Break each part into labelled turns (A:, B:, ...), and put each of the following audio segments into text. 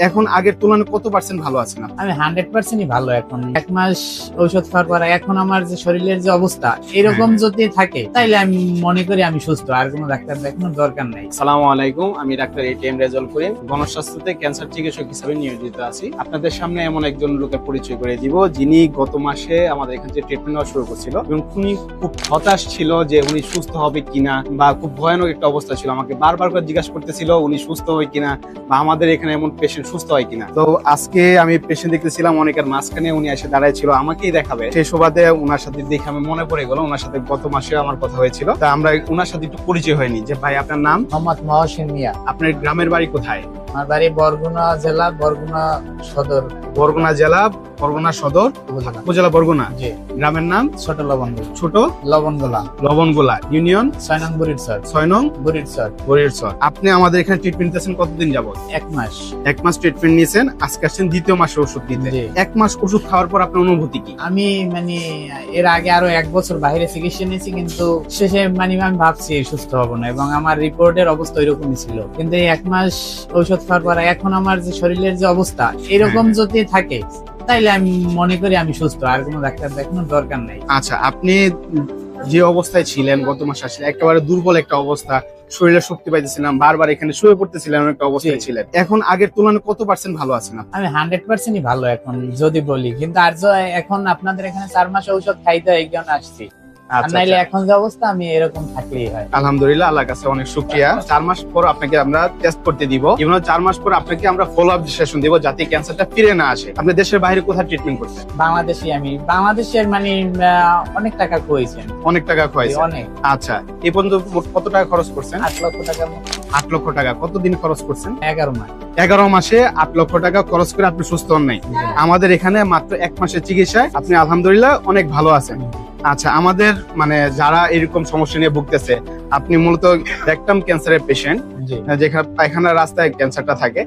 A: এখন আগের তুলনায় কত পার্সেন্ট ভালো আছেন আপনি?
B: আমি 100%ই ভালো এখন। 1 মাস ঔষধ খাওয়ার পর এখন আমার যে শরীরের যে অবস্থা এরকম যদি থাকে তাইলে আমি মনে করি আমি সুস্থ, আর কোনো ডাক্তার দেখানোর দরকার নাই।
A: আসসালামু আলাইকুম, আমি doctor ATM Rezaul Karim, গণস্বাস্থ্যতে cancer চিকিৎসক হিসেবে নিয়োজিত আছি। আপনাদের সামনে এমন একজন লোকের পরিচয় করে দিব যিনি গত মাসে আমাদের এখান থেকে ট্রিটমেন্ট নেওয়া শুরু করছিল এবং উনি খুব হতাশ ছিল যে উনি সুস্থ হবে কিনা, বা খুব ভয়ানক একটা অবস্থা ছিল। আমাকে বারবার করে জিজ্ঞাসা করতেছিল উনি সুস্থ হয় কিনা, বা আমাদের এখানে এমন পেশেন্ট সুস্থ হয় কিনা। তো আজকে আমি পেশেন্ট দেখতেছিলাম, অনেকের মাঝখানে উনি এসে দাঁড়ায় ছিল, আমাকেই দেখাবে। সেই সুবাদে ওনার সাথে দেখে আমি মনে পড়ে গেল ওনার সাথে গত মাসে আমার কথা হয়েছিল। তা আমরা ওনার সাথে একটু পরিচয় হয়নি। যে ভাই, আপনার নাম?
B: মোহাম্মদ মহসিন মিয়া।
A: আপনার গ্রামের বাড়ি কোথায়?
B: আমার বাড়ি বরগুনা জেলা, বরগুনা সদর।
A: বরগুনা জেলা, বরগুনা সদর উপজেলা, বরগুনা।
B: জি।
A: গ্রামের নাম?
B: ছোট লবণগোলা।
A: ছোট
B: লবণগোলা।
A: লবণগোলা ইউনিয়ন,
B: 6 নং বুড়িরচর।
A: 6 নং
B: বুড়িরচর।
A: বরিরচর। আপনি আমাদের এখানে ট্রিটমেন্ট নিতেছেন কতদিন যাবত?
B: 1 মাস।
A: 1 মাস ট্রিটমেন্ট নিয়েছেন, আজকে আসছেন দ্বিতীয় মাসে ওষুধ নিতে।
B: জি।
A: 1 মাস ওষুধ খাওয়ার পর আপনার অনুভূতি কি?
B: আমি এর আগে আরো 1 বছর বাইরে চিকিৎসা নিয়েছি, কিন্তু শেষে আমি ভাবছি সুস্থ হব না, এবং আমার রিপোর্টের অবস্থা ওইরকমই ছিল। কিন্তু এই 1 মাস ঔষধ খাওয়ার পর এখন আমার যে শরীরের যে অবস্থা এরকম যদি থাকে তাইলে আমি মনে করি আমি সুস্থ, আর কোনো ডাক্তার দেখানোর দরকার নাই।
A: আচ্ছা, আপনি যে অবস্থায় ছিলেন গত মাসে আসলে একেবারে দুর্বল একটা অবস্থা, শরীরে শক্তি পাইতেছিলাম, বারবার এখানে শুয়ে পড়তেছিলেন, একটা অবস্থায় ছিলেন। এখন আগের তুলনায় কত পার্সেন্ট ভালো আছেন আপনি?
B: আমি 100%ই ভালো এখন যদি বলি, কিন্তু আর এখন আপনাদের এখানে 4 মাস ঔষধ খাইতে হয়, এই কারণে আসছি।
A: আচ্ছা,
B: নাইলে এখন যে অবস্থা আমি এরকম থাকলেই হয়।
A: আলহামদুলিল্লাহ, আল্লাহর কাছে অনেক শুকরিয়া। 4 মাস পর আপনাকে আমরা টেস্ট করতে দিব, এবং 4 মাস পর আপনাকে আমরা ফলো আপ সেশন দিব যাতে ক্যান্সারটা ফিরে না আসে। আপনি দেশের বাইরে কোথায় ট্রিটমেন্ট করছেন?
B: আমি বাংলাদেশের অনেক টাকা খুঁজেছেন।
A: অনেক টাকা খরচ?
B: অনেক।
A: আচ্ছা, এই পর্যন্ত মোট কত টাকা খরচ করছেন?
B: 8 লক্ষ টাকা।
A: 8 লক্ষ টাকা। কতদিন খরচ করছেন?
B: 11 মাস।
A: 11 মাসে 8 লক্ষ টাকা খরচ করে আপনি সুস্থ হন নাই। আমাদের এখানে মাত্র 1 মাসের চিকিৎসায় আপনি আলহামদুলিল্লাহ অনেক ভালো আছেন। আচ্ছা, আমাদের মানে যারা এরকম সমস্যা নিয়ে ভুগতেছে, আপনি মূলত রেকটাম ক্যান্সারের পেশেন্ট, যেখানে পায়খানার রাস্তায় ক্যান্সারটা থাকে,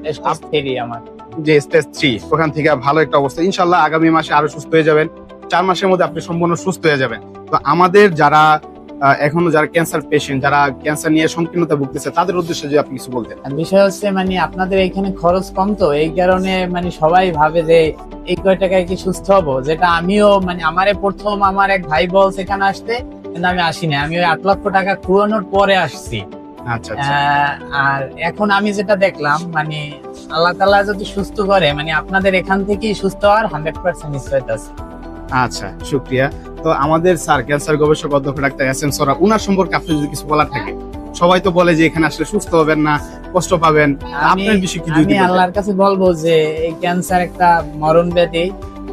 B: আমার
A: যে স্টেজ 3, ওখান থেকে ভালো একটা অবস্থা। ইনশাল্লাহ আগামী মাসে আরো সুস্থ হয়ে যাবেন। 4 মাসের মধ্যে আপনি সম্পূর্ণ সুস্থ হয়ে যাবেন। তো আমাদের যারা এখনো যারা ক্যান্সার পেশেন্ট, যারা ক্যান্সার নিয়ে সংকীর্ণতা ভুগতেছে, তাদের উদ্দেশ্যে যদি আপনি কিছু বলতেন।
B: বিষয় হচ্ছে আপনাদের এখানে খরচ কম, তো এই কারণে সবাই ভাবে যে এই কয় টাকায় কি সুস্থ হবো, যেটা আমিও আমারে প্রথম আমার এক ভাই বলছে এখানে আসতে, কিন্তু আমি আসিনি। আমি ওই 8 লক্ষ টাকা খুয়ানোর পরে আসছি।
A: আচ্ছা,
B: আর এখন আমি যেটা দেখলাম আল্লাহ তাআলা যদি সুস্থ করে আপনাদের এখান থেকেই সুস্থ হওয়ার 100% নিশ্চয়তা আছে।
A: আচ্ছা, শুকরিয়া। তো আমাদের স্যার ক্যান্সার গবেষক অধ্যক্ষ ডাক্তার এস এম সোহরাব, উনার সম্পর্কে আপনি যদি কিছু বলার থাকে। সবাই তো বলে যে এখানে আসলে সুস্থ হবেন না, কষ্ট পাবেন, আপনার বিষয়ে কি?
B: আমি আল্লাহর কাছে বলবো যে এই ক্যান্সার একটা মরণ ব্যাধি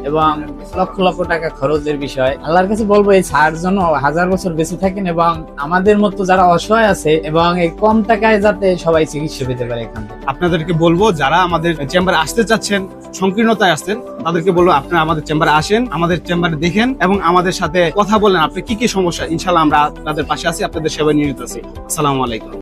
B: এবং লক্ষ লক্ষ টাকা খরচের বিষয়। আল্লাহর কাছে বলবো এই ছাড় জন্য 1000 বছর বেঁচে থাকেন, এবং আমাদের মতো যারা অসহায় আছে এবং এই কম টাকায় যাতে সবাই চিকিৎসা পেতে পারে এখান থেকে।
A: আপনাদেরকে বলবো যারা আমাদের চেম্বারে আসতে চাচ্ছেন, সংকীর্ণতায় আসছেন, তাদেরকে বলবো আপনারা আমাদের চেম্বারে আসেন, আমাদের চেম্বারে দেখেন এবং আমাদের সাথে কথা বলেন। আপনি কি কি সমস্যা, ইনশাল্লাহ আমরা আপনাদের পাশে আছি, আপনাদের সেবায় নিয়োজিত আছি। আসসালামু আলাইকুম।